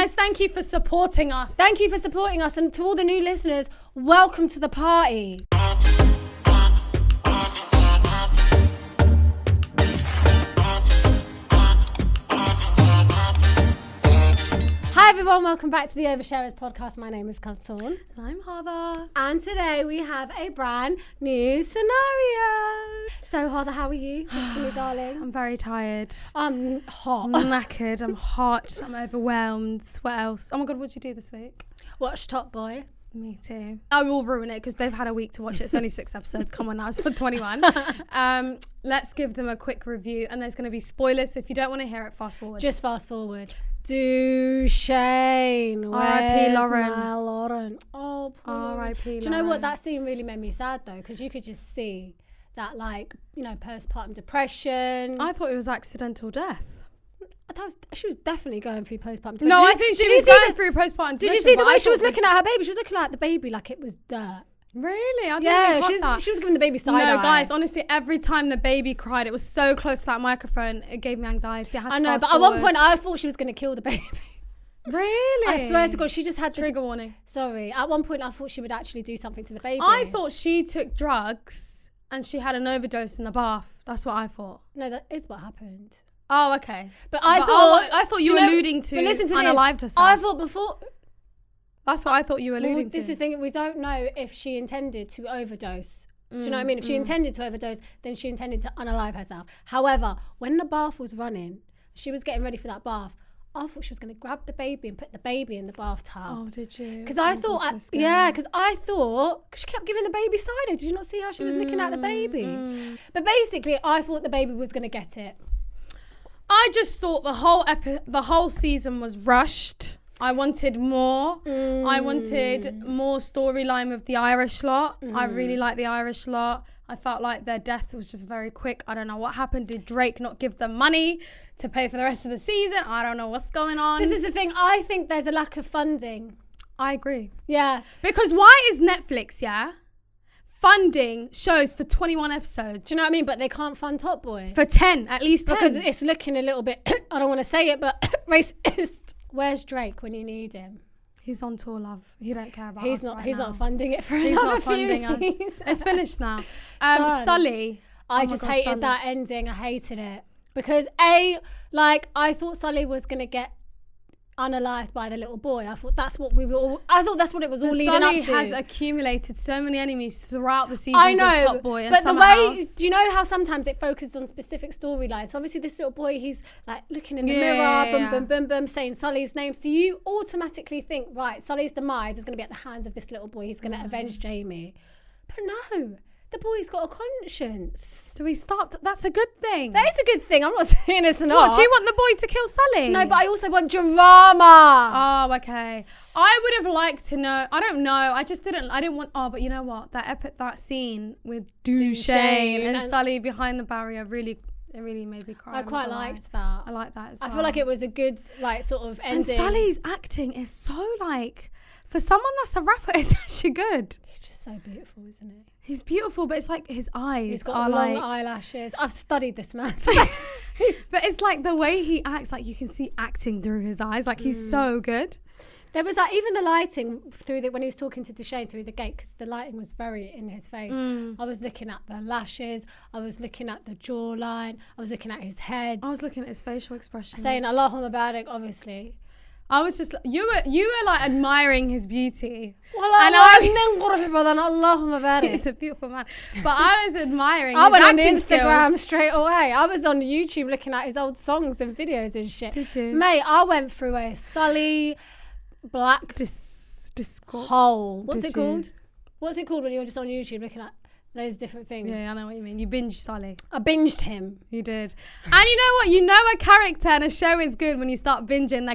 Guys, thank you for supporting us. Thank you for supporting us. And to all the new listeners, welcome to the party. Hi everyone, welcome back to the Oversharers podcast. My name is Kaltoon. And I'm Hada. And today we have a brand new scenario. So Hada, how are you? Talk to me, darling. I'm very tired. I'm hot. I'm knackered. I'm hot. I'm overwhelmed. What else? Oh my God, what did you do this week? Watch Top Boy. Me too. I will ruin it because they've had a week to watch it. It's only 6 episodes. Come on now, it's not 21. Let's give them a quick review, and there's going to be spoilers. So if you don't want to hear it, fast forward. Just fast forward. Shane. R.I.P. Lauren. My Lauren. Oh, poor R.I.P. Lauren. Do you know what? That scene really made me sad though, because you could just see that, like, you know, postpartum depression. I thought it was accidental death. She was definitely going through postpartum depression. No, I think she was going through postpartum depression. Did you see the way she was looking at her baby? She was looking at the baby like it was dirt. Really? I didn't think that. She was giving the baby side eye. No, guys, honestly, every time the baby cried, it was so close to that microphone, it gave me anxiety. I know, but at one point I thought she was going to kill the baby. Really? I swear to God, she just had trigger warning. Sorry, at one point I thought she would actually do something to the baby. I thought she took drugs and she had an overdose in the bath. That's what I thought. No, that is what happened. Oh, okay. But I thought you were alluding to unalived herself. I thought before. That's what I thought you were alluding to. This is the thing, we don't know if she intended to overdose. Do you know what I mean? If she intended to overdose, then she intended to unalive herself. However, when the bath was running, she was getting ready for that bath. I thought she was going to grab the baby and put the baby in the bathtub. Oh, did you? Because I thought, because she kept giving the baby cider. Did you not see how she was looking at the baby? But basically, I thought the baby was going to get it. I just thought the whole season was rushed. I wanted more. I wanted more storyline with the Irish lot. I really like the Irish lot. I felt like their death was just very quick. I don't know what happened. Did Drake not give them money to pay for the rest of the season? I don't know what's going on. This is the thing. I think there's a lack of funding. I agree. Yeah. Because why is Netflix, funding shows for 21 episodes? Do you know what I mean? But they can't fund Top Boy. For 10, at least 10. Because it's looking a little bit, I don't want to say it, but racist. Where's Drake when you need him? He's on tour, love. He don't care about us right now. He's not funding it for another few seasons. It's finished now. Sully. I just hated that ending. I hated it. Because I thought Sully was going to get unalived by the little boy. I thought that's what it was all leading up to. Sully has accumulated so many enemies throughout the seasons of Top Boy and but Summer the way, House. do you know how sometimes it focuses on specific storylines? So obviously this little boy, he's like looking in the mirror, boom, boom, boom, boom, saying Sully's name. So you automatically think, right, Sully's demise is going to be at the hands of this little boy. He's going to avenge Jamie. But no. The boy's got a conscience. Do we start? That's a good thing. That is a good thing. I'm not saying it's not. What, do you want the boy to kill Sully? No, but I also want drama. Oh, okay. I would have liked to know. I don't know. I didn't want. Oh, but you know what? That scene with Duchesne and Sully behind the barrier it really made me cry. I quite liked that. I like that as well. I feel like it was a good sort of ending. And Sully's acting is so for someone that's a rapper, it's actually good. He's just so beautiful, isn't he? He's beautiful, but it's like his eyes. He's got long eyelashes. I've studied this man. But it's like the way he acts, like you can see acting through his eyes. Like he's so good. There was even the lighting when he was talking to Duchesne through the gate, because the lighting was very in his face. I was looking at the lashes. I was looking at the jawline. I was looking at his head. I was looking at his facial expressions. Saying Allahumma barik, obviously. I was just you were like admiring his beauty. Allahumma barik. He's a beautiful man. But I was admiring I his went on acting Instagram skills. straight away. I was on YouTube looking at his old songs and videos and shit. Did you? Mate, I went through a Sully black hole. What's it called? What's it called when you're just on YouTube looking at those different things? Yeah, I know what you mean. You binged Sully. I binged him. You did. And you know what? You know a character and a show is good when you start binging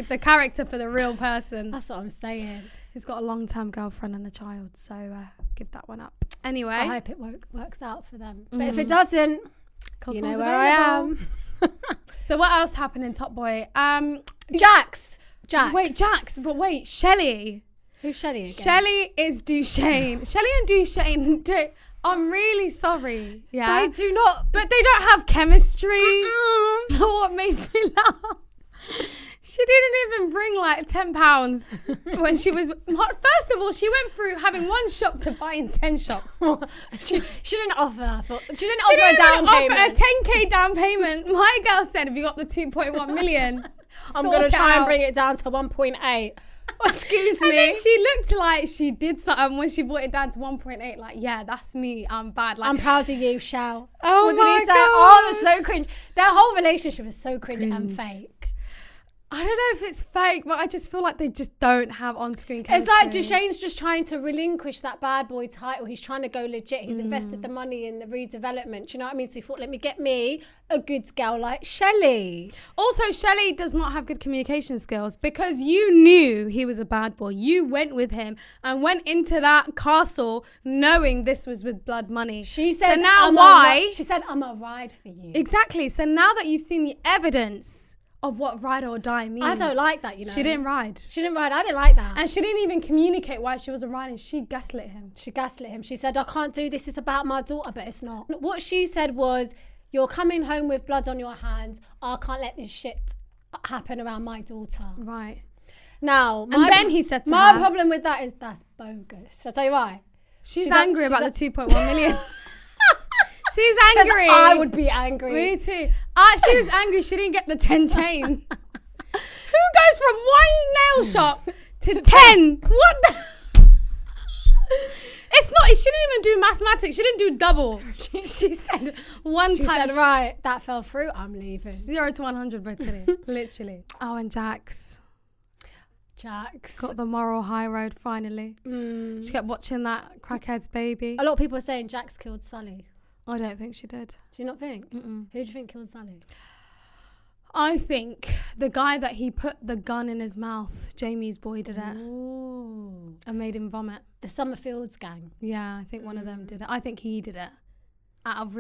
the character for the real person. That's what I'm saying. He's got a long-term girlfriend and a child, so give that one up. Anyway. I hope it works out for them. But if it doesn't, Colton's you know where I am. So what else happened in Top Boy? Jax. Wait, Jax. But wait, Shelley. Who's Shelley again? Shelley is Duchesne. Shelley and Duchesne I'm really sorry. Yeah. They do not. But they don't have chemistry. What made me laugh? She didn't even bring like £10 when she was. First of all, she went through having one shop to buying 10 shops. she didn't offer. She didn't She offer a down didn't offer payment. a 10k down payment. My girl said, "Have you got the 2.1 million? I'm gonna try and bring it down to 1.8. Excuse me. And then she looked like she did something when she brought it down to 1.8. Like, yeah, that's me. I'm bad. Like, I'm proud of you, Shell. Oh, what did he say? God. Oh, it was so cringe. Their whole relationship was so cringe and fake. I don't know if it's fake, but I just feel like they just don't have on-screen chemistry. It's like Deshane's just trying to relinquish that bad boy title. He's trying to go legit. He's invested the money in the redevelopment. Do you know what I mean? So he thought, let me get me a good girl like Shelley. Also, Shelley does not have good communication skills because you knew he was a bad boy. You went with him and went into that castle knowing this was with blood money. She said, so now she said, I'm a ride for you. Exactly. So now that you've seen the evidence of what ride or die means. I don't like that, you know. She didn't ride. She didn't ride. I didn't like that. And she didn't even communicate why she wasn't riding. She gaslit him. She said, I can't do this. It's about my daughter, but it's not. What she said was, you're coming home with blood on your hands. I can't let this shit happen around my daughter. Right. Now, and then he said to my her, problem with that is that's bogus. Shall I tell you why? She's angry about the 2.1 million. She's angry. I would be angry. Me too. She was angry she didn't get the 10 chain. Who goes from one nail shop to 10? What the? It's not, she didn't even do mathematics. She didn't do double. She said one She time. said, right, that fell through, I'm leaving. 0 to 100 brutally. Literally. Oh, and Jax got the moral high road finally. She kept watching that crackhead's baby. A lot of people are saying Jax killed Sully. I don't think she did. Do you not think? Who do you think killed Sully? I think the guy that he put the gun in his mouth, Jamie's boy, did it. Ooh. And made him vomit. The Summerfields gang. Yeah, I think one of them did it. I think he did it. Out of,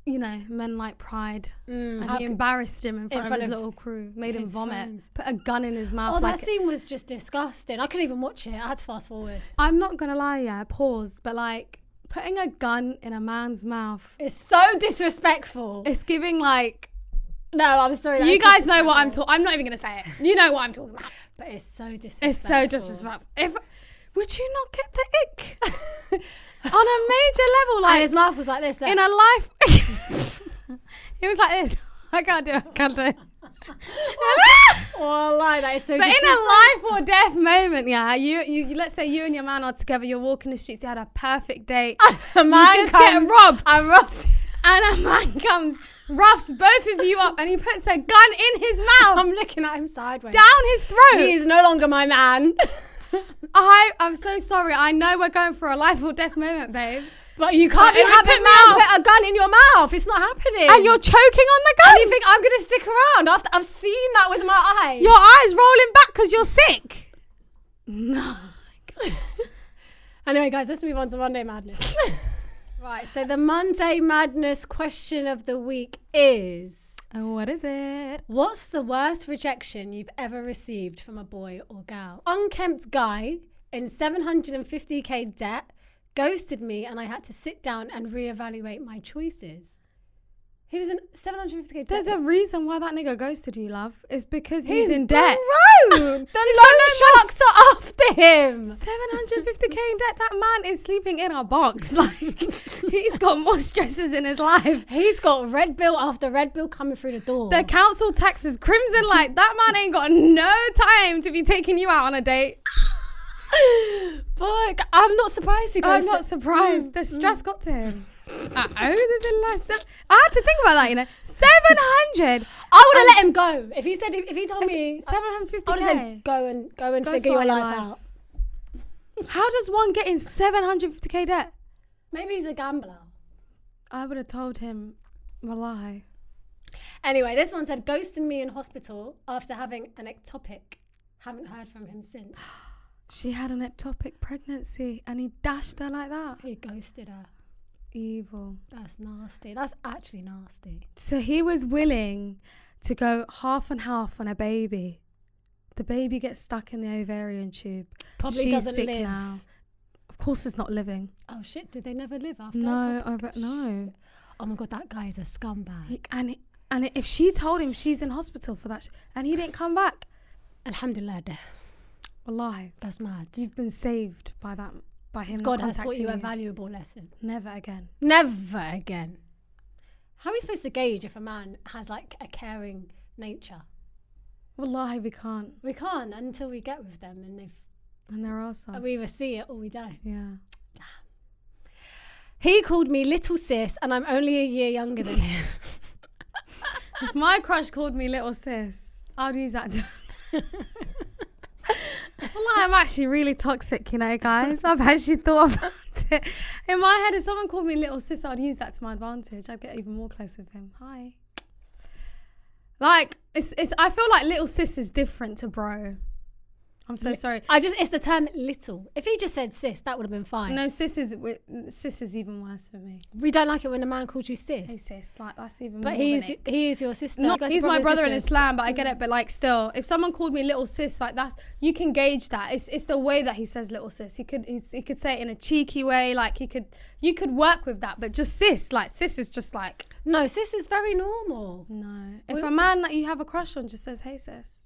men like pride. And he embarrassed him in front of his little crew. Made him vomit. Friends. Put a gun in his mouth. Oh, that scene was just disgusting. I couldn't even watch it. I had to fast forward. I'm not going to lie, pause. But putting a gun in a man's mouth. It's so disrespectful. It's giving No, I'm sorry. You guys know what I'm talking. I'm not even going to say it. You know what I'm talking about. But it's so disrespectful. It's so disrespectful. Would you not get the ick? On a major level, and his mouth was like this. In a life... He was like this. I can't do it. Oh, that is so But in a life or death moment, yeah, you let's say you and your man are together, you're walking the streets, you had a perfect date. A man you just get robbed. And robbed. And a man comes, roughs both of you up, and he puts a gun in his mouth. I'm looking at him sideways. Down his throat. He's no longer my man. I'm so sorry. I know we're going for a life or death moment, babe. But you can't be having man put a gun in your mouth. It's not happening. And you're choking on the gun. And you think I'm going to stick around after I've seen that with my eyes? Your eyes rolling back because you're sick. No. Anyway, guys, let's move on to Monday Madness. Right, so the Monday Madness question of the week is... What is it? What's the worst rejection you've ever received from a boy or girl? Unkempt guy in 750k debt ghosted me and I had to sit down and reevaluate my choices. He was in 750k debt. There's a reason why that nigga ghosted you, love. It's because he's in debt. Broke. The loan sharks are after him. 750k in debt. That man is sleeping in a box. He's got more stresses in his life. He's got red bill after red bill coming through the door. The council tax is crimson. That man ain't got no time to be taking you out on a date. But I'm not surprised he ghosted. I'm not surprised. The stress got to him. I had to think about that, 700. I would have let him go if he told me 750k. I would have said go and figure your life out. How does one get in 750k debt? Maybe he's a gambler. I would have told him a lie. Anyway, this one said ghosting me in hospital after having an ectopic. Haven't heard from him since. She had an ectopic pregnancy and he dashed her like that. He ghosted her. Evil. That's nasty. That's actually nasty. So he was willing to go half and half on a baby. The baby gets stuck in the ovarian tube. Probably She's doesn't sick live. now. Of course it's not living. Oh shit, did they never live after No, ectopic? no. Oh my god, that guy is a scumbag. And if she told him she's in hospital for that, and he didn't come back, Alhamdulillah. wallahi, That's mad. you've been saved by that, by him. God not has taught you a contacting valuable lesson. Never again. Never again. How are we supposed to gauge if a man has like a caring nature? Wallahi, we can't. We can't until we get with them and And there are some. we either see it or we don't. Yeah. He called me little sis and I'm only a year younger than him. If my crush called me little sis, I'd use that. Wallahi, I'm actually really toxic, you know, guys. I've actually thought about it. In my head, if someone called me little sis, I'd use that to my advantage. I'd get even more close with him. Hi. Like, I feel like little sis is different to bro. I'm so sorry. It's the term little. If he just said sis, that would have been fine. No, sis is even worse for me. We don't like it when a man calls you sis. Hey sis, like that's even But more he than it. is your sister. He's my brother in Islam, but I get it. But like, still, if someone called me little sis, like you can gauge that. It's the way that he says little sis. He could say it in a cheeky way. Like you could work with that. But just sis, like sis is just like. No, sis is very normal. No, if a man that you have a crush on just says, "Hey sis."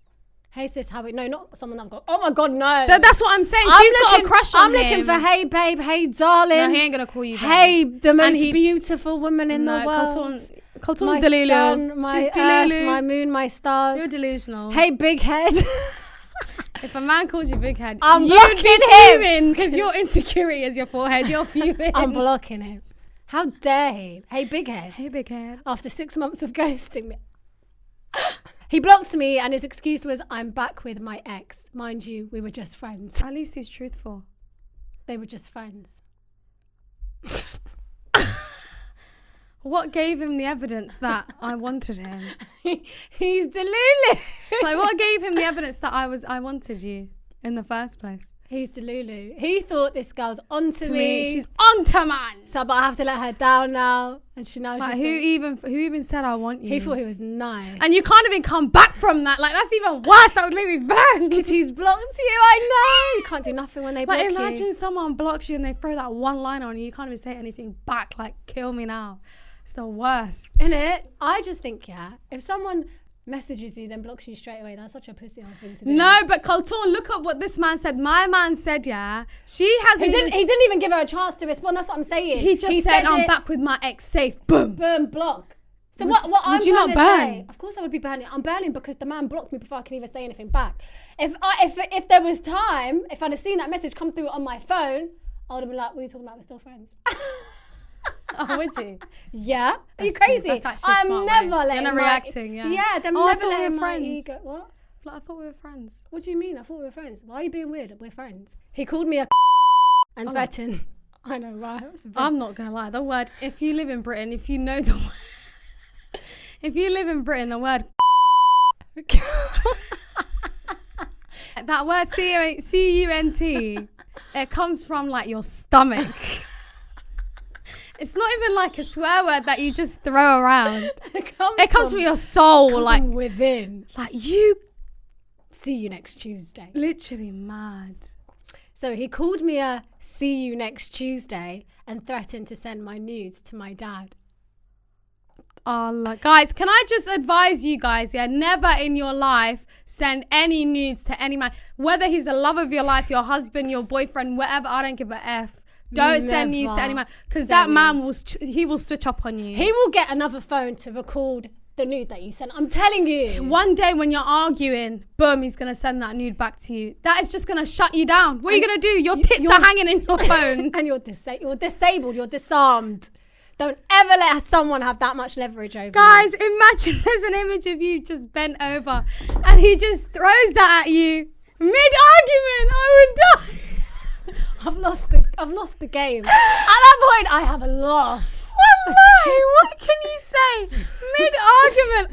Hey sis, how we? No, not someone I've got. Oh my God, no. That's what I'm saying. She's got a crush on him. I'm looking for hey babe, hey darling. No, he ain't gonna call you. Hey, babe. the most beautiful woman in the world. Kaltoon My Delulu. sun, my She's earth, Delulu. my moon, my stars. You're delusional. Hey big head. If a man calls you big head, I'm you'd blocking be him because your insecurity is your forehead. You're fuming. I'm blocking him. How dare he? Hey big head. Hey big head. After 6 months of ghosting me. He blocked me and his excuse was, I'm back with my ex. Mind you, we were just friends. At least he's truthful. They were just friends. What gave him the evidence that I wanted him? He's delulu. Like, what gave him the evidence that I wanted you in the first place? He's delulu. He thought this girl's onto me. She's onto man. So, but I have to let her down now. And she's Like, who even said I want you? He thought he was nice. And you can't even come back from that. Like, that's even worse. That would make me burn. Because he's blocked you. I know. You can't do nothing when they block you. Like, imagine someone blocks you and they throw that one line on you. You can't even say anything back. Like, kill me now. It's the worst. Innit? I just think, if someone messages you then blocks you straight away, that's such a pussy off thing to do. No, but Colton, look at what this man said. My man said, she hasn't. He didn't even give her a chance to respond. That's what I'm saying. He just said, I'm back with my ex safe. Boom. Boom, block. So what I'm you trying not to burn? say, of course I would be burning. I'm burning because the man blocked me before I can even say anything back. If there was time, if I'd have seen that message come through on my phone, I would have been like, what are you talking about? We're still friends. Oh, would you? Yeah. Are you crazy? That's actually a smart never way. letting You're not reacting, yeah. Yeah, they're I never thought we letting were my friends. ego. What? Like, I thought we were friends. What do you mean? I thought we were friends. Why are you being weird? We're friends. He called me a and threatened. I know, right? I'm not going to lie. The word, if you live in Britain, if you know the word, if you live in Britain, the word that word C-U-N-T, it comes from like your stomach. It's not even like a swear word that you just throw around. It comes from your soul, like within. Like you. See you next Tuesday. Literally mad. So he called me a see you next Tuesday and threatened to send my nudes to my dad. Allah. Guys, can I just advise you guys, never in your life send any nudes to any man. Whether he's the love of your life, your husband, your boyfriend, whatever, I don't give a F. Don't send news to any man, because that man will switch up on you. He will get another phone to record the nude that you sent. I'm telling you. One day when you're arguing, boom, he's going to send that nude back to you. That is just going to shut you down. What are you going to do? Your tits are hanging in your phone. And you're disabled. You're disarmed. Don't ever let someone have that much leverage over you. Guys, imagine there's an image of you just bent over and he just throws that at you. Mid-argument, I would die. I've lost the game. At that point, I have lost. Wallahi, what can you say? Mid-argument,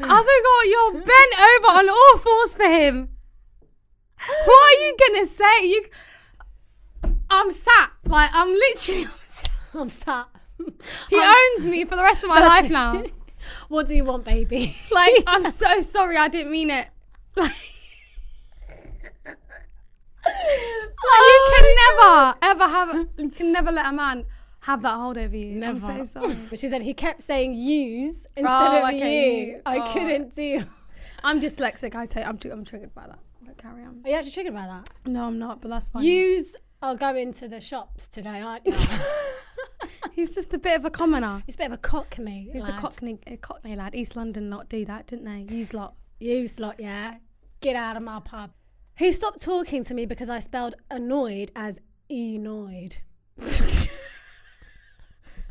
you're bent over on all fours for him. What are you gonna say? I'm sat. Like, I'm literally sat. I'm sat. He owns me for the rest of my life now. What do you want, baby? Like, I'm so sorry, I didn't mean it. Like, you can never let a man have that hold over you. Never. I'm so sorry. But she said he kept saying use instead of okay, you. I couldn't do. I'm dyslexic. I'm triggered by that. But carry on. Are you actually triggered by that? No, I'm not. But that's fine. Use are going to the shops today, aren't you? He's just a bit of a commoner. He's a bit of a cockney. He's a cockney lad. East London not do that, didn't they? Use lot. Use lot, yeah. Get out of my pub. He stopped talking to me because I spelled annoyed as enoid.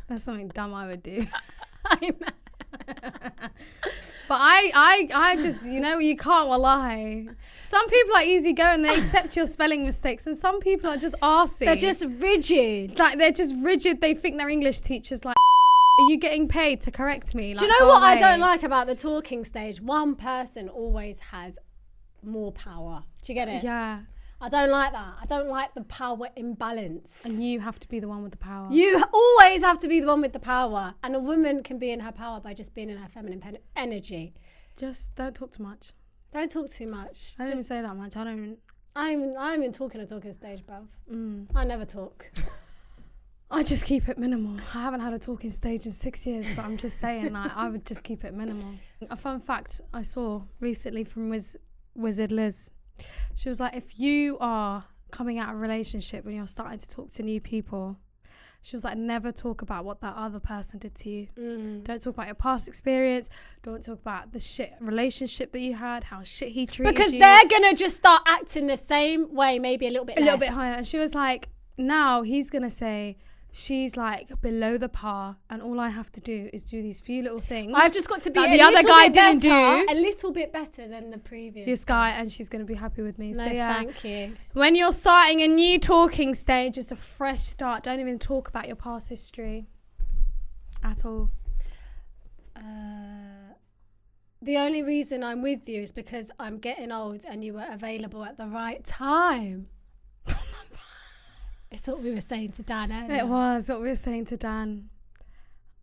That's something dumb I would do. I know. But I just, you can't lie. Some people are easy going, they accept your spelling mistakes, and some people are just arsey. They're just rigid. Like, they're just rigid. They think their English teacher's like, are you getting paid to correct me? Like, do you know what I don't like about the talking stage? One person always has more power. Do you get it? Yeah. I don't like that. I don't like the power imbalance. And you have to be the one with the power. You always have to be the one with the power. And a woman can be in her power by just being in her feminine energy. Just don't talk too much. Don't talk too much. I don't even say that much. I'm even talking a talking stage, bruv. I never talk. I just keep it minimal. I haven't had a talking stage in 6 years, but I'm just saying, like, I would just keep it minimal. A fun fact I saw recently from Wizard Liz. She was like, if you are coming out of a relationship when you're starting to talk to new people, she was like, never talk about what that other person did to you. Don't talk about your past experience. Don't talk about the shit relationship that you had, how shit he treated you. Because they're going to just start acting the same way, maybe a little bit less. A little bit higher. And she was like, now he's going to say, she's like below the par, and all I have to do is do these few little things. I've just got to be the other guy didn't do. A little bit better than the previous guy, and she's going to be happy with me. No, so yeah, thank you. When you're starting a new talking stage, it's a fresh start. Don't even talk about your past history at all. The only reason I'm with you is because I'm getting old and you were available at the right time. It's what we were saying to Dan earlier. It was what we were saying to Dan.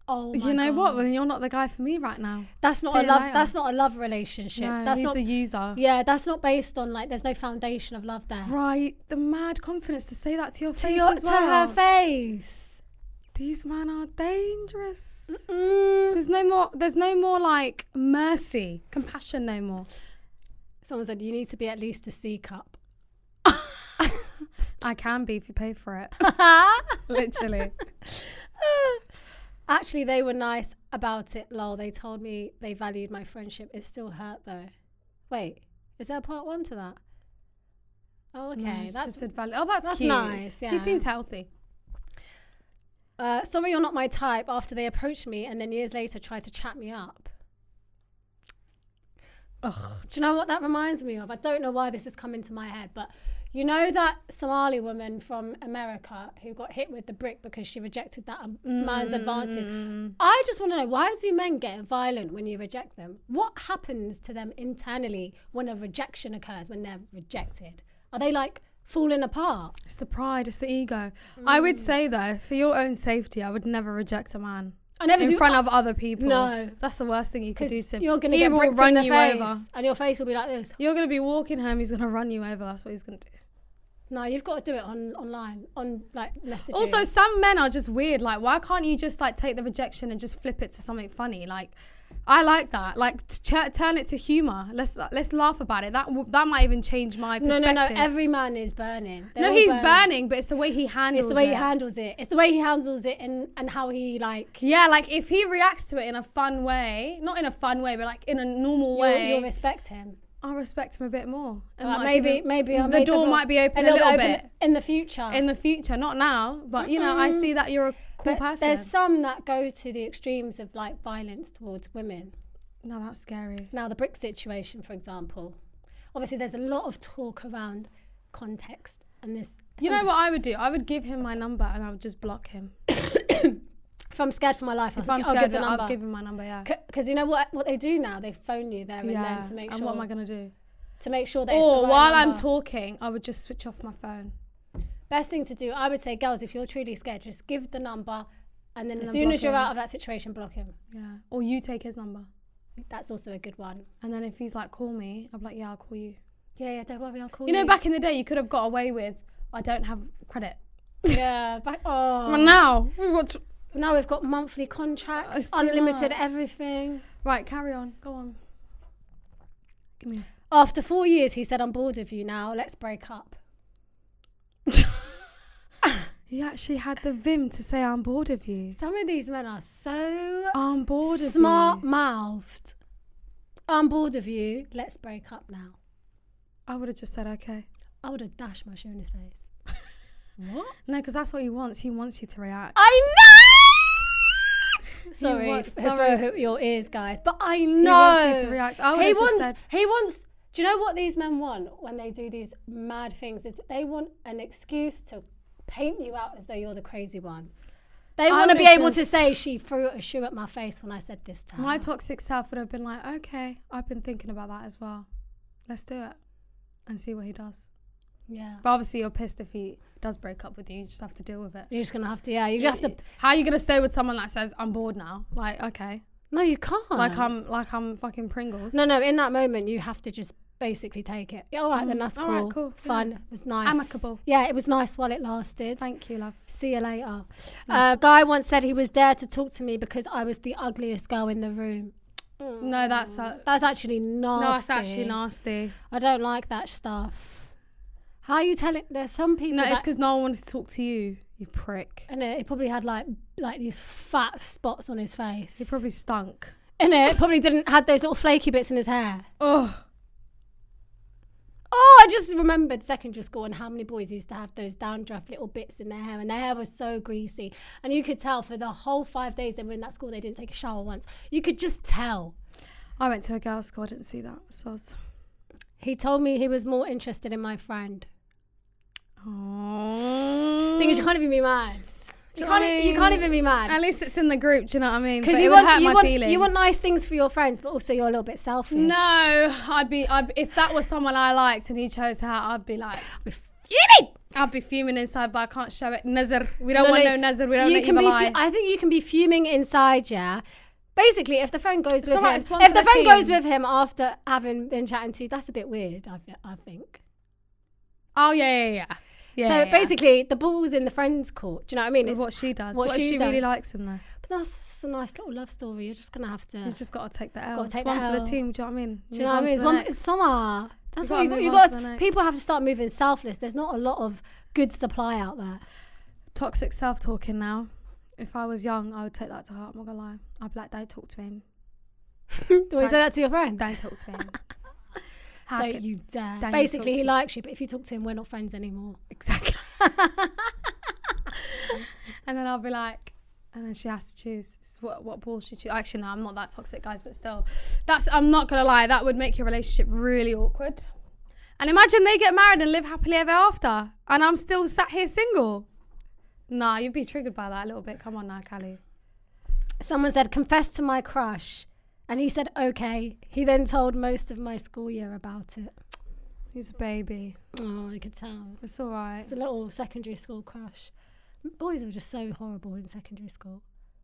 Oh my God. You know what? Well, you're not the guy for me right now. That's not a love. That's not a love relationship. No, that's he's not a user. Yeah, that's not based on like. There's no foundation of love there. Right, the mad confidence to say that to your face as well. To her face. These men are dangerous. There's no more like mercy, compassion, no more. Someone said you need to be at least a C cup. I can be if you pay for it. Literally. Actually, they were nice about it, lol. They told me they valued my friendship. It still hurt, though. Wait, is there a part 1 to that? Oh, okay. No, that's that's cute. Nice, yeah. He seems healthy. Sorry you're not my type after they approached me and then years later tried to chat me up. Ugh, do you know what that reminds me of? I don't know why this has come into my head, but you know that Somali woman from America who got hit with the brick because she rejected that man's advances? I just want to know, why do men get violent when you reject them? What happens to them internally when a rejection occurs, when they're rejected? Are they like falling apart? It's the pride, it's the ego. I would say though, for your own safety, I would never reject a man. In front of other people. No. That's the worst thing you could do to him. You're going to get bricked in the face and your face will be like this. You're going to be walking home, he's going to run you over. That's what he's going to do. No, you've got to do it online, on like messaging. Also, some men are just weird. Like, why can't you just like take the rejection and just flip it to something funny? Like, I like that. Like, turn it to humor. Let's laugh about it. That might even change my perspective. No. Every man is burning. No, he's burning, but it's the way he handles it. It's the way he handles it. It's the way he handles it and how he like. Yeah, like if he reacts to it in a fun way, not in a fun way, but like in a normal way, you'll respect him. I'll respect him a bit more. And maybe the door might be open a little bit in the future. In the future, not now, but you know, I see that you're a cool person. There's some that go to the extremes of like violence towards women. No, that's scary. Now the brick situation, for example, obviously there's a lot of talk around context and this. You know what I would do? I would give him my number and I would just block him. If I'm scared for my life, I'll give the number. I'll give him my number, yeah. Because you know what they do now? They phone you there and then to make sure. And what am I going to do? To make sure that it's the right while number. I'm talking, I would just switch off my phone. Best thing to do, I would say, girls, if you're truly scared, just give the number and then as soon as you're out of that situation, block him. Yeah. Or you take his number. That's also a good one. And then if he's like, call me, I'm like, yeah, I'll call you. Yeah, don't worry, I'll call you. You know, back in the day, you could have got away with, I don't have credit. Yeah. But now we've got monthly contracts, It's too unlimited much. everything. Right, carry on. Go on. Give me. After 4 years, he said, "I'm bored of you now. Let's break up." You actually had the vim to say I'm bored of you. Some of these men are so I'm bored of you. smart-mouthed. I'm bored of you. Let's break up now. I would have just said okay. I would have dashed my shoe in his face. What? No, because that's what he wants. He wants you to react. I know. Sorry for your ears, guys, but I know. He wants you to react. I would have just said. He wants. Do you know what these men want when they do these mad things? Is they want an excuse to paint you out as though you're the crazy one. They want to be able to say, she threw a shoe at my face when I said this to her. My toxic self would have been like, okay, I've been thinking about that as well. Let's do it and see what he does. Yeah. But obviously you're pissed if he does break up with you. You just have to deal with it. You're just going to have to, you just have to. How are you going to stay with someone that says, I'm bored now? Like, okay. No, you can't. Like I'm fucking Pringles. No, in that moment, you have to just basically take it. Yeah, all right, then that's cool. All right, cool. It's fine. It was nice. Amicable. Yeah, it was nice while it lasted. Thank you, love. See you later. Guy once said he was there to talk to me because I was the ugliest girl in the room. No, that's actually nasty. No, that's actually nasty. I don't like that stuff. How are you telling? There's some people. No, it's because no one wanted to talk to you. You prick. And he probably had like these fat spots on his face. He probably stunk. And it probably didn't had those little flaky bits in his hair. Oh, I just remembered secondary school and how many boys used to have those downdraft little bits in their hair, and their hair was so greasy. And you could tell for the whole 5 days they were in that school, they didn't take a shower once. You could just tell. I went to a girls' school, I didn't see that. So he told me he was more interested in my friend. Oh. Thing is, you can't even be mad. You can't even be mad. At least it's in the group, do you know what I mean? Because you want nice things for your friends, but also you're a little bit selfish. No, I'd be if that was someone I liked and he chose her, I'd be like, fuming. I'd be fuming inside, but I can't show it. Nazar, we don't want no nazar. We don't let you lie. I think you can be fuming inside, yeah. Basically, if the friend goes with him, goes with him after having been chatting to you, that's a bit weird. I think. Oh yeah. Basically, the ball's in the friend's court. Do you know what I mean? It's what she does. What she really likes him though. But that's just a nice little love story. You're just gonna have to. You just got to take the L. It's one for the team. Do you know what I mean? Do you know what I mean? It's summer. That's what you got. People have to start moving selfless. There's not a lot of good supply out there. Toxic self-talking now. If I was young, I would take that to heart. I'm not gonna lie. I'd be like, don't talk to him. Do you say that to your friend? Don't talk to him. Don't you dare. Basically, he likes you, but if you talk to him, we're not friends anymore. Exactly. And then I'll be like, and then she has to choose what ball she choose. Actually, no, I'm not that toxic, guys, but still, I'm not gonna lie, that would make your relationship really awkward. And imagine they get married and live happily ever after, and I'm still sat here single. Nah, you'd be triggered by that a little bit. Come on now, Callie. Someone said, confess to my crush. And he said, okay. He then told most of my school year about it. He's a baby. Oh, I could tell. It's all right. It's a little secondary school crush. Boys were just so horrible in secondary school.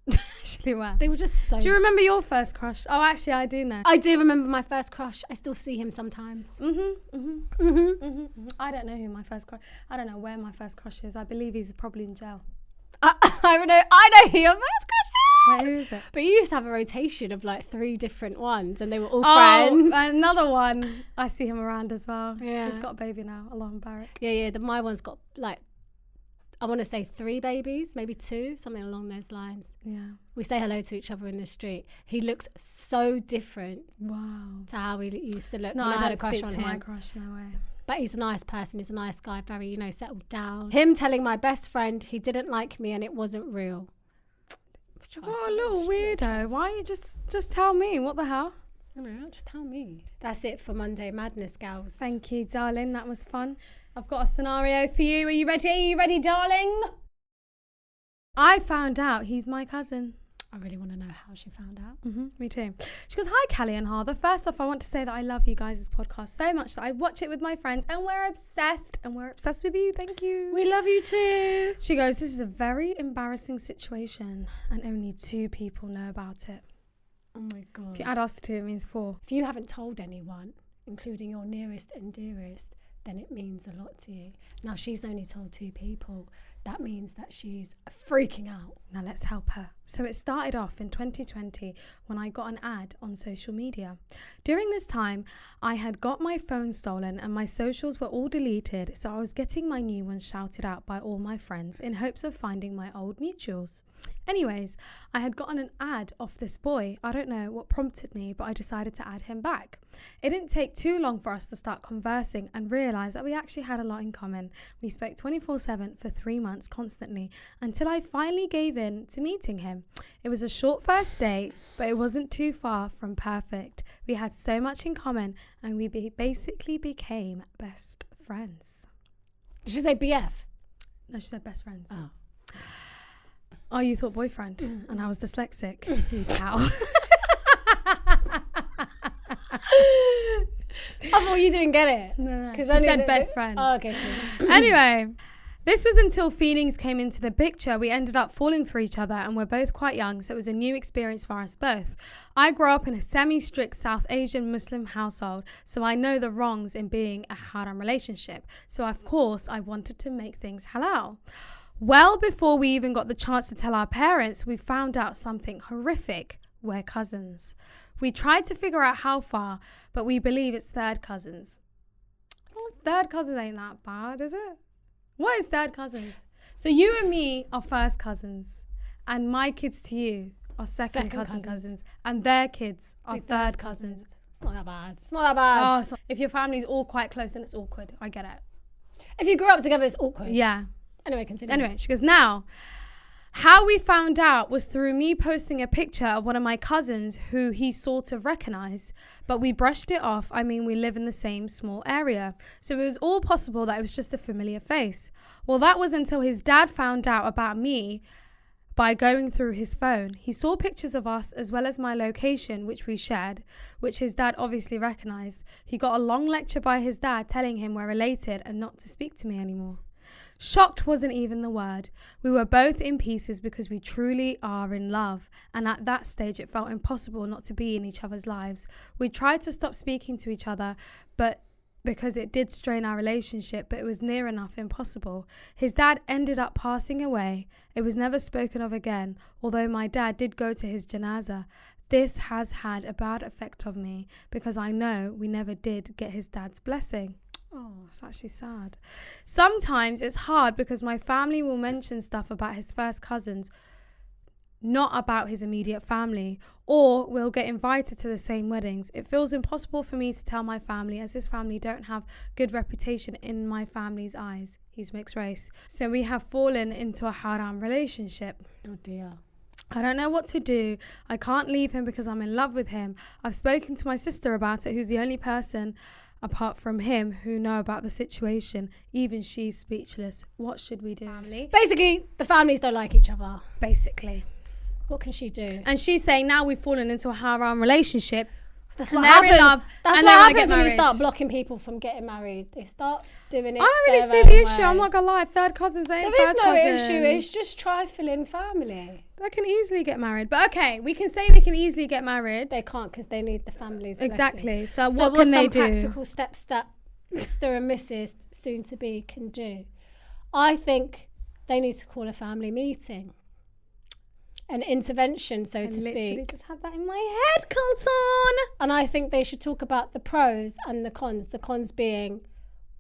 Actually, were. They were just so... Do you remember your first crush? Oh, actually, I do know. I do remember my first crush. I still see him sometimes. I don't know who my first crush... I don't know where my first crush is. I believe he's probably in jail. I know who your first crush is. Wait, who is it? But you used to have a rotation of like 3 different ones and they were all friends. Another one. I see him around as well. Yeah. He's got a baby now, Alon Barrack. Yeah. My one's got like, I want to say 3 babies, maybe 2, something along those lines. Yeah. We say hello to each other in the street. He looks so different. Wow. To how he used to look. No, when I had a don't crush speak on to him. my crush, no way. But he's a nice person. He's a nice guy. Very, settled down. Him telling my best friend he didn't like me and it wasn't real. What a little weirdo. Why you just tell me? What the hell? I don't know, just tell me. That's it for Monday Madness, gals. Thank you, darling. That was fun. I've got a scenario for you. Are you ready? Are you ready, darling? I found out he's my cousin. I really want to know how she found out. Me too. She goes, hi, Callie and Harther. First off, I want to say that I love you guys' podcast so much that I watch it with my friends and we're obsessed. And we're obsessed with you. Thank you. We love you too. She goes, this is a very embarrassing situation and only 2 people know about it. Oh my God. If you add us to it, means 4. If you haven't told anyone, including your nearest and dearest, then it means a lot to you. Now, she's only told 2 people. That means that she's freaking out. Now let's help her. So it started off in 2020 when I got an ad on social media. During this time, I had got my phone stolen and my socials were all deleted, so I was getting my new ones shouted out by all my friends in hopes of finding my old mutuals. Anyways, I had gotten an ad off this boy. I don't know what prompted me, but I decided to add him back. It didn't take too long for us to start conversing and realise that we actually had a lot in common. We spoke 24/7 for 3 months constantly until I finally gave in to meeting him. It was a short first date, but it wasn't too far from perfect. We had so much in common and we basically became best friends. Did she say BF? No, she said best friends. Oh. Oh, you thought boyfriend, and I was dyslexic. You cow. I thought you didn't get it. No. She said best friend. Oh, okay. Cool. Anyway, this was until feelings came into the picture. We ended up falling for each other and we're both quite young, so it was a new experience for us both. I grew up in a semi-strict South Asian Muslim household, so I know the wrongs in being a haram relationship. So of course, I wanted to make things halal. Well, before we even got the chance to tell our parents, we found out something horrific. We're cousins. We tried to figure out how far, but we believe it's third cousins. Well, third cousins ain't that bad, is it? What is third cousins? So you and me are first cousins, and my kids to you are second cousins, and their kids are third cousins. It's not that bad. It's not that bad. Oh, if your family's all quite close, then it's awkward. I get it. If you grew up together, it's awkward. Yeah. Anyway, continue. Anyway, she goes, now, how we found out was through me posting a picture of one of my cousins who he sort of recognized, but we brushed it off. I mean, we live in the same small area. So it was all possible that it was just a familiar face. Well, that was until his dad found out about me by going through his phone. He saw pictures of us as well as my location, which we shared, which his dad obviously recognized. He got a long lecture by his dad telling him we're related and not to speak to me anymore. Shocked wasn't even the word. We were both in pieces because we truly are in love, and at that stage it felt impossible not to be in each other's lives. We tried to stop speaking to each other, but because it did strain our relationship, but it was near enough impossible. His dad ended up passing away. It was never spoken of again, although my dad did go to his janazah. This has had a bad effect on me because I know we never did get his dad's blessing. Oh, it's actually sad. Sometimes it's hard because my family will mention stuff about his first cousins, not about his immediate family, or we'll get invited to the same weddings. It feels impossible for me to tell my family as his family don't have good reputation in my family's eyes. He's mixed race. So we have fallen into a haram relationship. Oh dear. I don't know what to do. I can't leave him because I'm in love with him. I've spoken to my sister about it, who's the only person apart from him who know about the situation. Even she's speechless. What should we do? Family. Basically, the families don't like each other. Basically. What can she do? And she's saying now we've fallen into a haram relationship. That's what happens. That's what happens when you start blocking people from getting married. They start doing it. I don't really see the issue. I'm not gonna lie. Third cousins ain't first cousins. There is no issue. It's just trifling family. They can easily get married. But okay, we can say they can easily get married. They can't because they need the family's exactly. blessing. So what can they do? Some practical steps that Mr. and Mrs. soon to be can do. I think they need to call a family meeting. An intervention, so to speak. I literally just had that in my head, Colton. And I think they should talk about the pros and the cons. The cons being,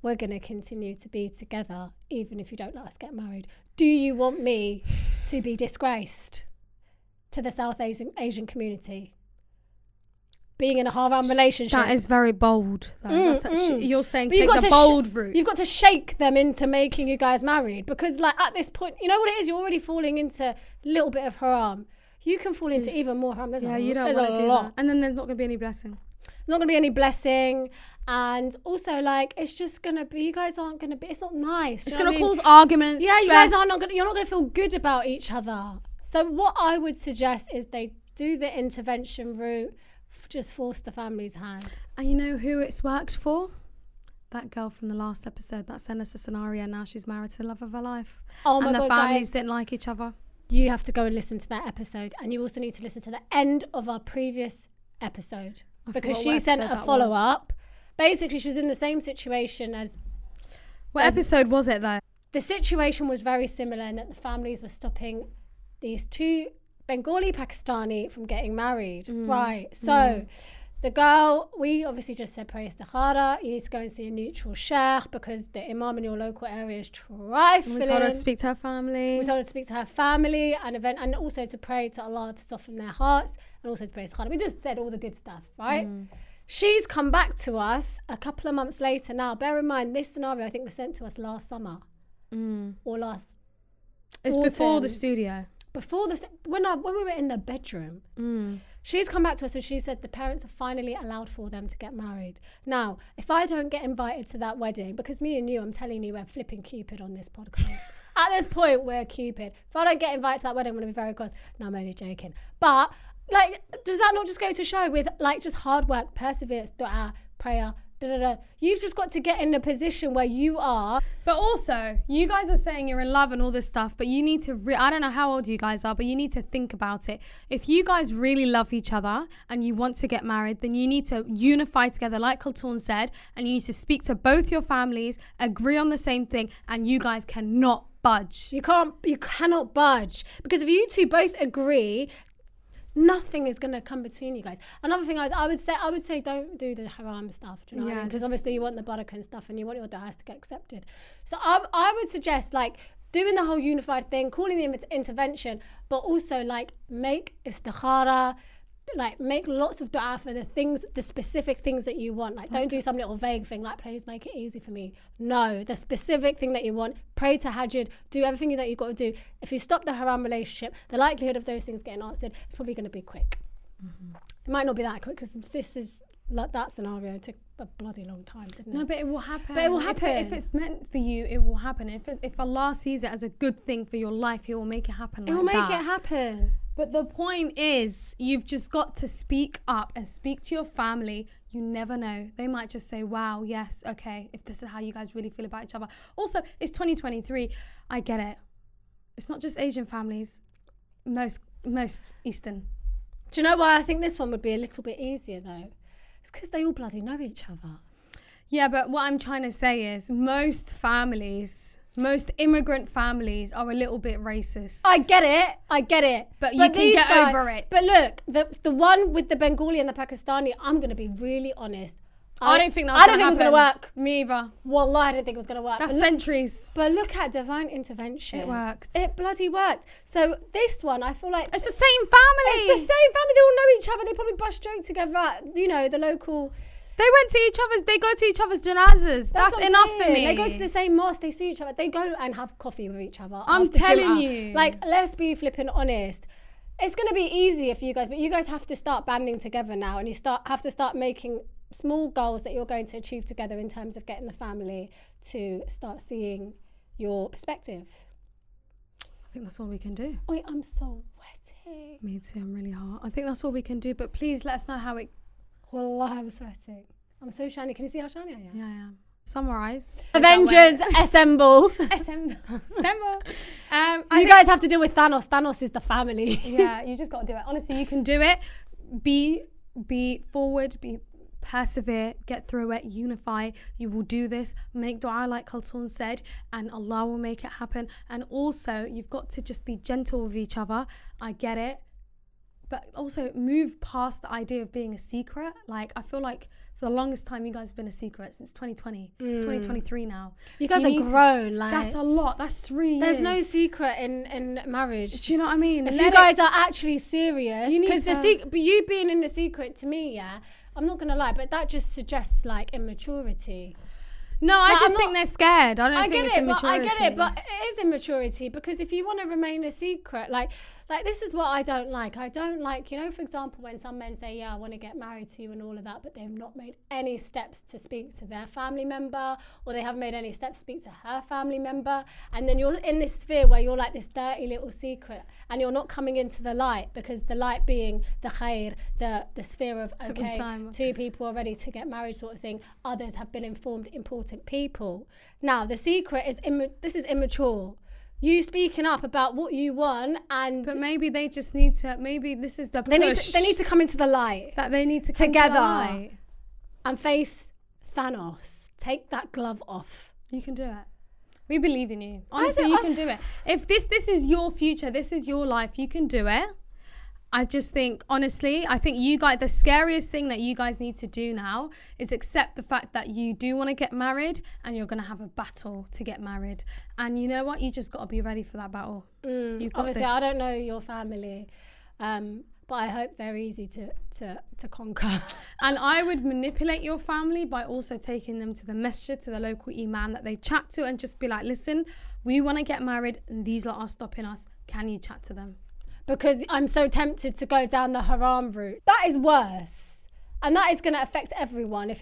we're going to continue to be together even if you don't let us get married. Do you want me to be disgraced to the South Asian community? Being in a haram relationship. That is very bold. You're saying take the bold route. You've got to shake them into making you guys married because like at this point, you know what it is? You're already falling into a little bit of haram. You can fall into even more haram. You don't want to do that. And then there's not going to be any blessing. There's not going to be any blessing. And also like, it's just going to be, you guys aren't going to be, it's not nice. It's going to cause arguments. Yeah, you guys are not going to, you're not going to feel good about each other. So what I would suggest is they do the intervention route. Just force the family's hand. And you know who it's worked for? That girl from the last episode that sent us a scenario. Now she's married to the love of her life. Oh my God, and the families didn't like each other. You have to go and listen to that episode. And you also need to listen to the end of our previous episode. Because she sent a follow-up. Basically, she was in the same situation as What episode was it though? The situation was very similar in that the families were stopping these two Bengali Pakistani from getting married. Right. So the girl, we obviously just said pray istikhara. You need to go and see a neutral sheikh because the imam in your local area is trifling. We told her to speak to her family. We told her to speak to her family and also to pray to Allah to soften their hearts and also to pray istikhara. We just said all the good stuff, right? She's come back to us a couple of months later now. Bear in mind, this scenario I think was sent to us last summer or last It's autumn. before the studio. Before this, when we were in the bedroom, she's come back to us and she said the parents have finally allowed for them to get married. Now, if I don't get invited to that wedding, because me and you, I'm telling you, we're flipping Cupid on this podcast. At this point, we're Cupid. If I don't get invited to that wedding, I'm going to be very cross. No, I'm only joking. But, like, does that not just go to show with, like, just hard work, perseverance, dua, prayer, you've just got to get in a position where you are. But also, you guys are saying you're in love and all this stuff, but you need to, I don't know how old you guys are, but you need to think about it. If you guys really love each other and you want to get married, then you need to unify together, like Kultoon said, and you need to speak to both your families, agree on the same thing, and you guys cannot budge. You cannot budge. Because if you two both agree, nothing is going to come between you guys. Another thing I would say don't do the haram stuff. Do you know what I mean? Because obviously you want the barakah and stuff and you want your du'as to get accepted. So I would suggest like doing the whole unified thing, calling the intervention, but also like make istikhara, like make lots of du'a for the specific things that you want. Like don't do some little vague thing like please make it easy for me. No, the specific thing that you want, pray to Hajjud, do everything that you've got to do. If you stop the haram relationship, the likelihood of those things getting answered is probably going to be quick. It might not be that quick because this is like that scenario took a bloody long time, didn't it? No, but it will happen. But it will happen. If it's meant for you, it will happen. If Allah sees it as a good thing for your life, He will make it happen. It will make it happen. But the point is, you've just got to speak up and speak to your family. You never know. They might just say, wow, yes, okay, if this is how you guys really feel about each other. Also, it's 2023. I get it. It's not just Asian families. Most Eastern. Do you know why I think this one would be a little bit easier, though? It's because they all bloody know each other. Yeah, but what I'm trying to say is most immigrant families are a little bit racist. I get it. But you can get over it. But look, the one with the Bengali and the Pakistani, I'm going to be really honest. I don't think it was going to work. Me either. Wallah, I didn't think it was going to work. That's centuries. But look at divine intervention. It worked. It bloody worked. So this one, I feel like... It's the same family. It's the same family. They all know each other. They probably brush joke together at, you know, the local... They go to each other's janazas. That's enough for me. They go to the same mosque, they see each other. They go and have coffee with each other. I'm telling you. Like, let's be flipping honest. It's going to be easier for you guys, but you guys have to start banding together now and have to start making small goals that you're going to achieve together in terms of getting the family to start seeing your perspective. I think that's all we can do. Wait, I'm so sweaty. Me too, I'm really hot. I think that's all we can do, but please let us know how it... Wallah, I'm sweating. I'm so shiny. Can you see how shiny I am? Yeah, I am. Summarise. Avengers, assemble. Assemble. You guys have to deal with Thanos. Thanos is the family. Yeah, you just got to do it. Honestly, you can do it. Be forward, persevere, get through it, unify. You will do this. Make dua like Kultoon said, and Allah will make it happen. And also, you've got to just be gentle with each other. I get it. But also move past the idea of being a secret. Like, I feel like for the longest time, you guys have been a secret since 2020. It's 2023 now. You guys are grown. Like, that's a lot. That's 3 years. There's no secret in marriage. Do you know what I mean? If you guys are actually serious, because but you being in the secret to me, yeah, I'm not gonna lie, but that just suggests like immaturity. No, I just think they're scared. I don't think it's immaturity. I get it, but it is immaturity because if you want to remain a secret, like this is what I don't like. I don't like, you know, for example, when some men say, yeah, I want to get married to you and all of that, but they've not made any steps to speak to their family member, or they haven't made any steps to speak to her family member. And then you're in this sphere where you're like this dirty little secret and you're not coming into the light, because the light being the khair, the sphere of, okay, 2 people are ready to get married sort of thing. Others have been informed, important people. Now, the secret is, this is immature. You speaking up about what you want, but maybe they just need to. Maybe this is the push. They need to come into the light. That they need to come together to the light and face Thanos. Take that glove off. You can do it. We believe in you. Honestly, you can do it. If this is your future, this is your life, you can do it. I just think, honestly, I think you guys, the scariest thing that you guys need to do now is accept the fact that you do want to get married and you're going to have a battle to get married. And you know what? You just got to be ready for that battle. You've got Obviously, this. I don't know your family, but I hope they're easy to conquer. And I would manipulate your family by also taking them to the masjid, to the local imam that they chat to, and just be like, listen, we want to get married and these lot are stopping us. Can you chat to them? Because I'm so tempted to go down the haram route. That is worse. And that is going to affect everyone if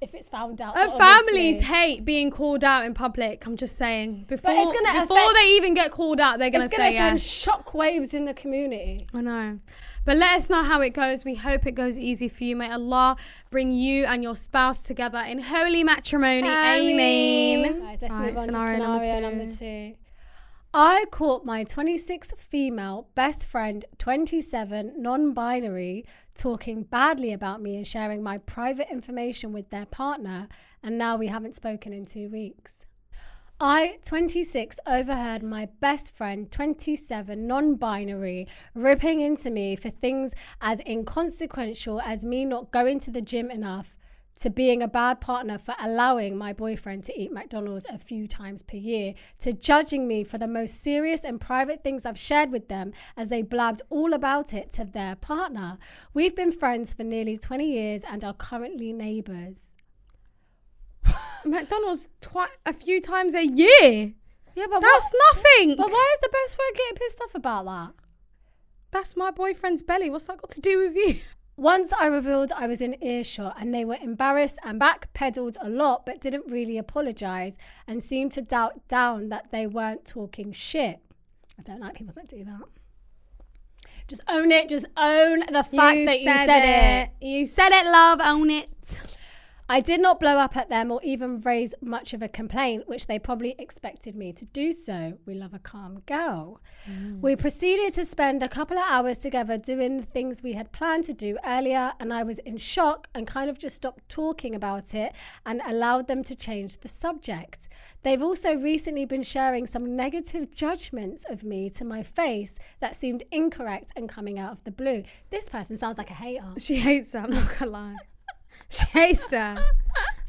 it's found out. Families hate being called out in public. I'm just saying. Before they even get called out, they're going to say yes. It's going to send shockwaves in the community. I know. But let us know how it goes. We hope it goes easy for you. May Allah bring you and your spouse together in holy matrimony. Amen. Guys, let's move on to scenario number 2. I caught my 26 female best friend, 27 non-binary, talking badly about me and sharing my private information with their partner, and now we haven't spoken in 2 weeks. I, 26, overheard my best friend, 27 non-binary, ripping into me for things as inconsequential as me not going to the gym enough, to being a bad partner for allowing my boyfriend to eat McDonald's a few times per year, to judging me for the most serious and private things I've shared with them as they blabbed all about it to their partner. We've been friends for nearly 20 years and are currently neighbours. McDonald's a few times a year? Yeah, but that's nothing. But why is the best friend getting pissed off about that? That's my boyfriend's belly. What's that got to do with you? Once I revealed I was in earshot and they were embarrassed and backpedaled a lot but didn't really apologise and seemed to doubt down that they weren't talking shit. I don't like people that do that. Just own it. Just own the fact that you said it. You said it, love. Own it. I did not blow up at them or even raise much of a complaint, which they probably expected me to do so. We love a calm girl. We proceeded to spend a couple of hours together doing the things we had planned to do earlier, and I was in shock and kind of just stopped talking about it and allowed them to change the subject. They've also recently been sharing some negative judgments of me to my face that seemed incorrect and coming out of the blue. This person sounds like a hater. She hates her, I'm not gonna lie. She hates her.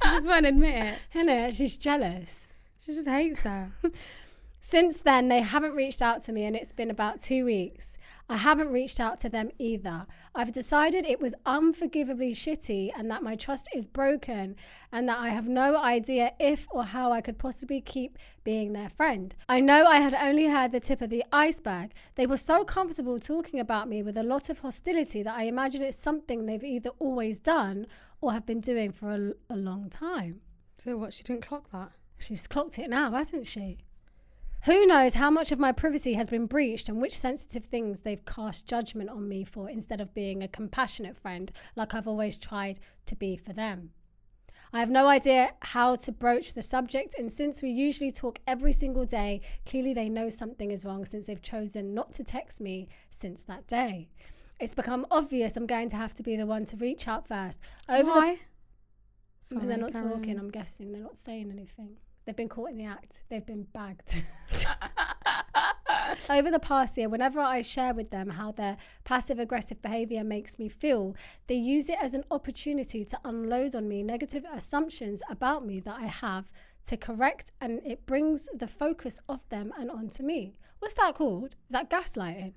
She just won't admit it. Innit? She's jealous. She just hates her. Since then, they haven't reached out to me and it's been about 2 weeks. I haven't reached out to them either. I've decided it was unforgivably shitty and that my trust is broken and that I have no idea if or how I could possibly keep being their friend. I know I had only heard the tip of the iceberg. They were so comfortable talking about me with a lot of hostility that I imagine it's something they've either always done or have been doing for a long time. So what, she didn't clock that? She's clocked it now, hasn't she? Who knows how much of my privacy has been breached and which sensitive things they've cast judgment on me for instead of being a compassionate friend like I've always tried to be for them. I have no idea how to broach the subject, and since we usually talk every single day, clearly they know something is wrong since they've chosen not to text me since that day. It's become obvious I'm going to have to be the one to reach out first. Why? They're not talking, I'm guessing. They're not saying anything. They've been caught in the act. They've been bagged. Over the past year, whenever I share with them how their passive-aggressive behaviour makes me feel, they use it as an opportunity to unload on me negative assumptions about me that I have to correct, and it brings the focus off them and onto me. What's that called? Is that gaslighting?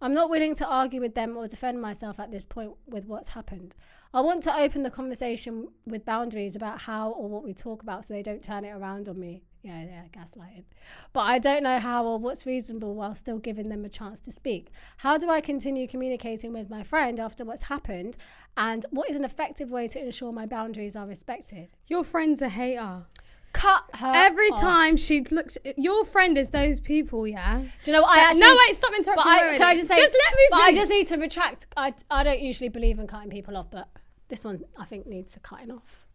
I'm not willing to argue with them or defend myself at this point with what's happened. I want to open the conversation with boundaries about how or what we talk about so they don't turn it around on me. Yeah, gaslighting. But I don't know how or what's reasonable while still giving them a chance to speak. How do I continue communicating with my friend after what's happened? And what is an effective way to ensure my boundaries are respected? Your friend's a hater. Cut her Every off. time she looks, your friend is those people, yeah? Do you know what I actually... No, wait, stop interrupting me. Can I just say... Just let me finish. But I just need to retract. I don't usually believe in cutting people off, but this one I think needs a cutting off.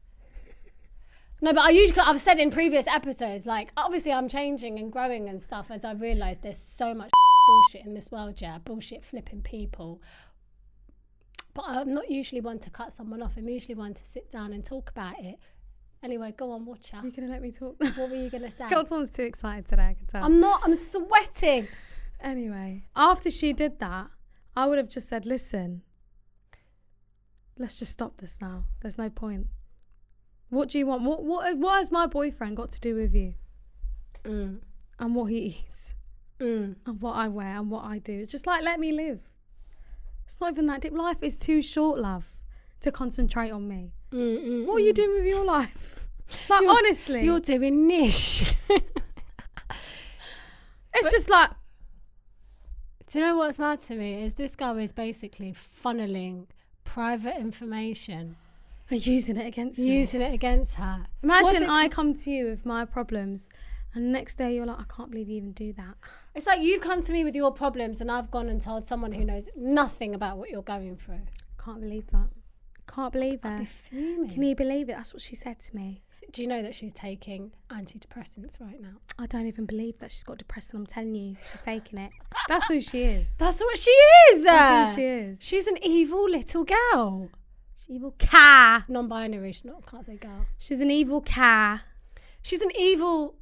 No, but I've said in previous episodes, like, obviously I'm changing and growing and stuff as I realise there's so much bullshit in this world, yeah? Bullshit flipping people. But I'm not usually one to cut someone off. I'm usually one to sit down and talk about it Anyway, go on, watch her. You're going to let me talk? What were you going to say? God's too excited today, I can tell. I'm not. I'm sweating. Anyway, after she did that, I would have just said, listen, let's just stop this now. There's no point. What do you want? What has my boyfriend got to do with you? And what he eats. And what I wear and what I do. It's just like, let me live. It's not even that deep. Life is too short, love, to concentrate on me. What are you doing with your life? Like, honestly. You're doing niche. It's just like... Do you know what's mad to me? Is this guy is basically funneling private information. And using it against me. Using it against her. Imagine I come to you with my problems and the next day you're like, I can't believe you even do that. It's like you've come to me with your problems and I've gone and told someone who knows nothing about what you're going through. Can't believe that. Can't believe that. I'd be fuming. Can you believe it? That's what she said to me. Do you know that she's taking antidepressants right now? I don't even believe that she's got depression. I'm telling you, she's faking it. That's who she is. That's what she is. That's who she is. She's an evil little girl. She's evil car. Non-binary. Can't say girl. She's an evil car. She's an evil...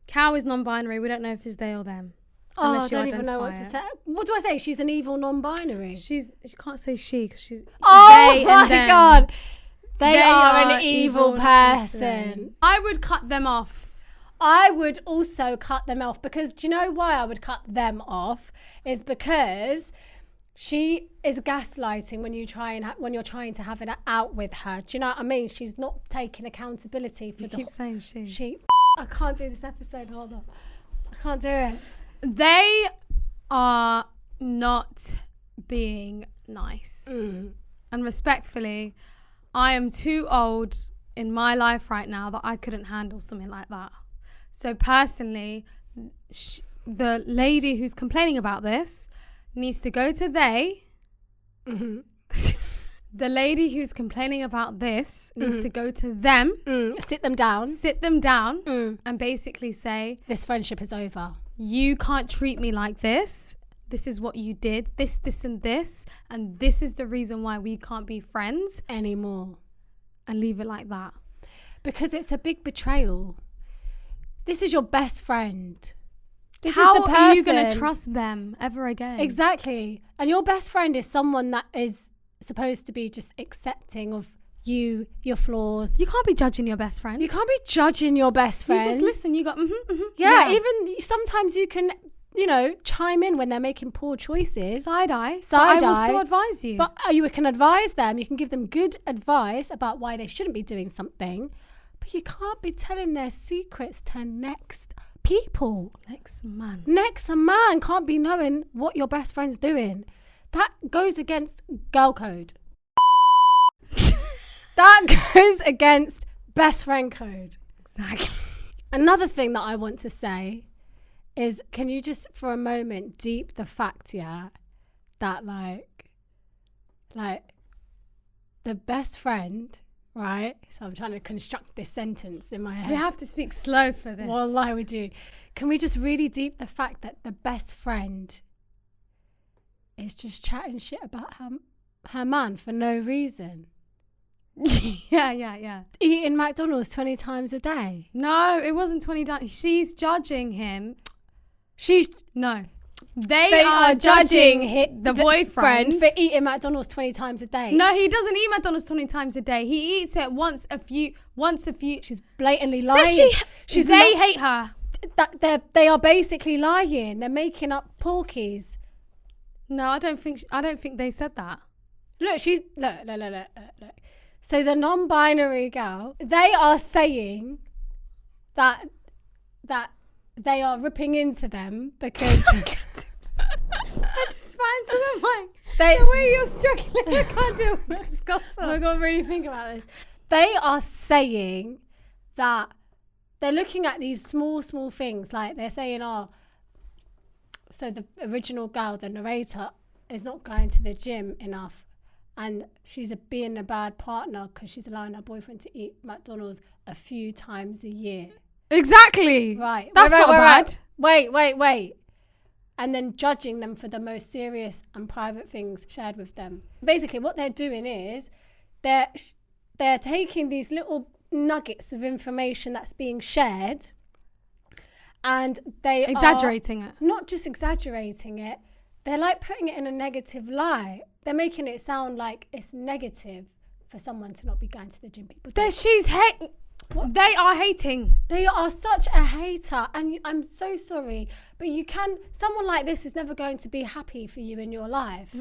Cow is non-binary. We don't know if it's they or them. Oh, I don't even know what to say. What do I say? She's an evil non-binary. You can't say she because she's... Oh they my and them. God. They are an evil person. I would cut them off. I would also cut them off because do you know why I would cut them off? Is because she is gaslighting when you when you're trying to have it out with her. Do you know what I mean? She's not taking accountability for keep saying she. I can't do this episode. Hold on. I can't do it. They are not being nice. And respectfully, I am too old in my life right now that I couldn't handle something like that. So personally, the lady who's complaining about this needs to go to they. The lady who's complaining about this needs to go to them. Sit them down. And basically say, this friendship is over. You can't treat me like this. This is what you did. This, and this. And this is the reason why we can't be friends anymore. And leave it like that. Because it's a big betrayal. This is your best friend. How are you going to trust them ever again? Exactly. And your best friend is someone that is supposed to be just accepting of you, your flaws. You can't be judging your best friend. You can't be judging your best friend. You just listen. You go, Yeah, even sometimes you can, chime in when they're making poor choices. Side eye. I will still advise you. But you can advise them. You can give them good advice about why they shouldn't be doing something. But you can't be telling their secrets to next people. Next man can't be knowing what your best friend's doing. That goes against girl code. That goes against best friend code. Exactly. Another thing that I want to say is, can you just for a moment deep the fact, that like the best friend, right? So I'm trying to construct this sentence in my head. We have to speak slow for this. Wallahi, we do. Can we just really deep the fact that the best friend is just chatting shit about her man for no reason? Yeah. Eating McDonald's 20 times a day. No, it wasn't 20 times. She's judging him. No. They are judging the boyfriend for eating McDonald's 20 times a day. No, he doesn't eat McDonald's 20 times a day. He eats it once a few. She's blatantly lying. They hate her. They are basically lying. They're making up porkies. No, I don't think they said that. Look. So the non-binary girl, they are saying that they are ripping into them because I just spat into the mic. The way you're struggling, I can't do it. I've got to really think about this. They are saying that they're looking at these small things, like they're saying, so the original girl, the narrator, is not going to the gym enough. And she's being a bad partner because she's allowing her boyfriend to eat McDonald's a few times a year. Exactly. Right. That's not bad. Wait. And then judging them for the most serious and private things shared with them. Basically, what they're doing is they're taking these little nuggets of information that's being shared, and they exaggerating it. Not just exaggerating it, they're like putting it in a negative light. They're making it sound like it's negative for someone to not be going to the gym. People They are hating. They are such a hater, and I'm so sorry, but someone like this is never going to be happy for you in your life.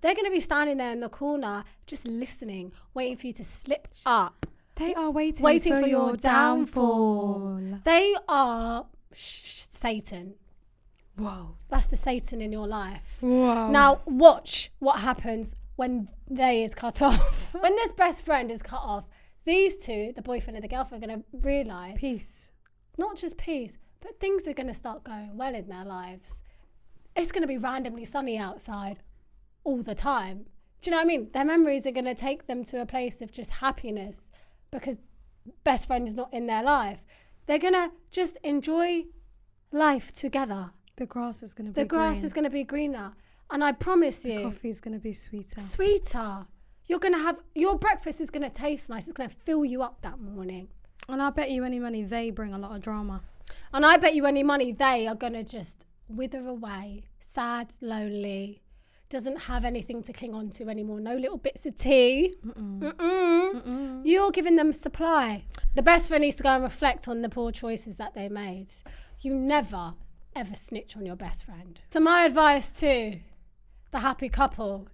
They're going to be standing there in the corner just listening, waiting for you to slip up. They are waiting for your downfall. They are Satan. Whoa. That's the Satan in your life. Whoa. Now watch what happens when they is cut off. When this best friend is cut off, these two, the boyfriend and the girlfriend, are going to realise peace. Not just peace, but things are going to start going well in their lives. It's going to be randomly sunny outside all the time. Do you know what I mean? Their memories are going to take them to a place of just happiness because best friend is not in their life. They're going to just enjoy life together. The grass is going to be green. The grass is going to be greener. And I promise you, the coffee is going to be sweeter. You're going to have, your breakfast is going to taste nice. It's going to fill you up that morning. And I bet you any money they bring a lot of drama. And I bet you any money they are going to just wither away. Sad, lonely, doesn't have anything to cling on to anymore. No little bits of tea. You're giving them supply. The best friend needs to go and reflect on the poor choices that they made. You never, ever snitch on your best friend. So my advice to the happy couple,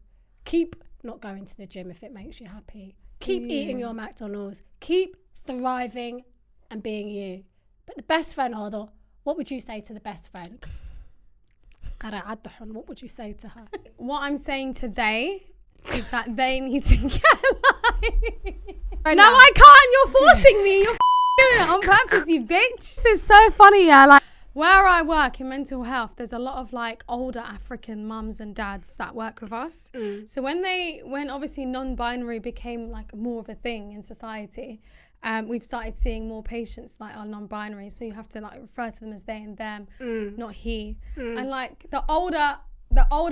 keep not going to the gym if it makes you happy. Keep eating your McDonald's. Keep thriving and being you. But the best friend, Hado, what would you say to the best friend? What would you say to her? What I'm saying to they is that they need to get life. No, I can't. You're forcing me. You're doing it on purpose, you bitch. This is so funny, yeah. Like, where I work in mental health, there's a lot of like older African mums and dads that work with us. So when obviously non-binary became like more of a thing in society, we've started seeing more patients like are non-binary. So you have to like refer to them as they and them, not he. And like the older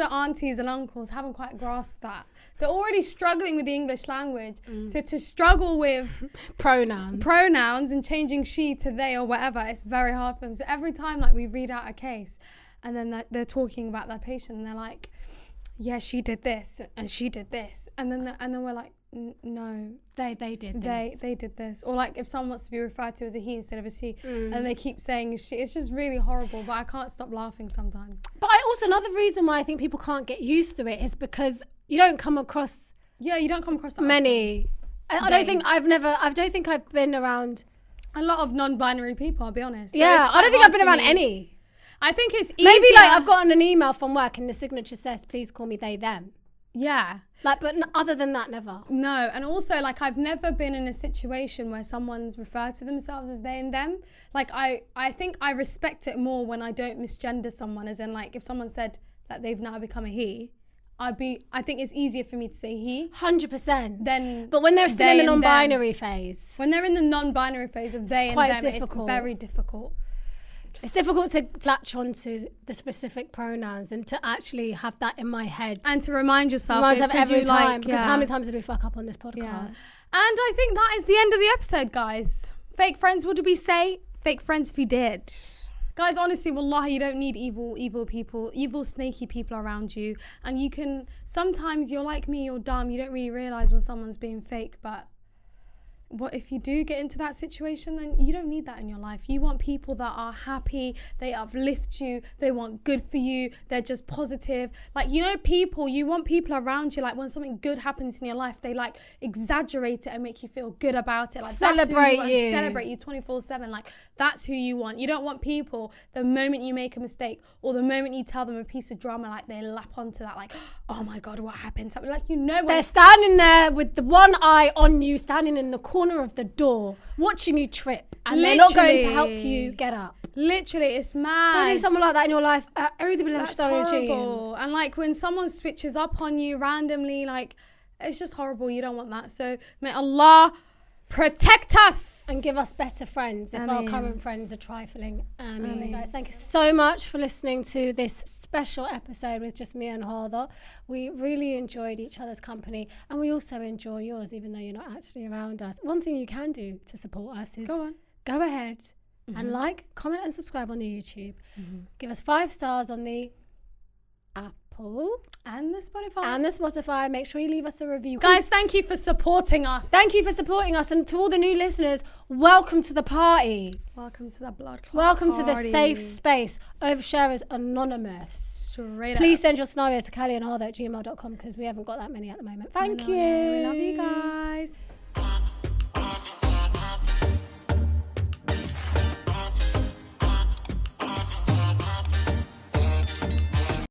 aunties and uncles haven't quite grasped that. They're already struggling with the English language. So to struggle with pronouns and changing she to they or whatever, it's very hard for them. So every time like we read out a case and then they're talking about their patient and they're like, yeah, she did this and she did this. And then we're like, no, they did this. They did this. Or like if someone wants to be referred to as a he instead of a she, and they keep saying she, it's just really horrible. But I can't stop laughing sometimes. But another reason why I think people can't get used to it is because you don't come across. Yeah, you don't come across that many. I don't think I've been around a lot of non-binary people. I'll be honest. So I don't think I've been around any. I think it's easier. Maybe like I've gotten an email from work and the signature says, "Please call me they them." Yeah. Like, but other than that, never. No, and also like I've never been in a situation where someone's referred to themselves as they and them. Like I think I respect it more when I don't misgender someone, as in like if someone said that they've now become a he, I think it's easier for me to say he. 100%. But when they're still in the non-binary phase. When they're in the non-binary phase of they and them, it's very difficult. It's difficult to latch onto the specific pronouns and to actually have that in my head. And to remind yourself every time. Because how many times did we fuck up on this podcast? Yeah. And I think that is the end of the episode, guys. Fake friends, what did we say? Fake friends if you did. Guys, honestly, wallahi, you don't need evil people, evil snaky people around you. And you can, sometimes you're like me, you're dumb. You don't really realise when someone's being fake, but what if you do get into that situation, then you don't need that in your life. You want people that are happy, they uplift you, they want good for you, they're just positive. Like, you know, you want people around you, like when something good happens in your life, they like exaggerate it and make you feel good about it. Like celebrate you. Celebrate you 24/7. Like that's who you want. You don't want people, the moment you make a mistake or the moment you tell them a piece of drama, like they lap onto that, like, oh my God, what happened? Something like, you know, they're standing there with the one eye on you, standing in the corner of the door watching you trip, and they're not going to help you get up. Literally, it's mad. Don't need someone like that in your life. That's horrible. And like when someone switches up on you randomly, like it's just horrible. You don't want that. So may Allah protect us. And give us better friends if our Amen. current friends are trifling. Guys, thank you so much for listening to this special episode with just me and Hada. We really enjoyed each other's company, and we also enjoy yours, even though you're not actually around us. One thing you can do to support us is go ahead and like, comment, and subscribe on the YouTube. Give us 5 stars on the Apple and the Spotify. Make sure you leave us a review. Guys, thank you for supporting us. Thank you for supporting us. And to all the new listeners, welcome to the party. Welcome to the blood clot Welcome party. to the safe space. Oversharers Anonymous. Straight Please up. send your scenarios to callie and Hada@gmail.com because we haven't got that many at the moment. Thank you. We love you guys.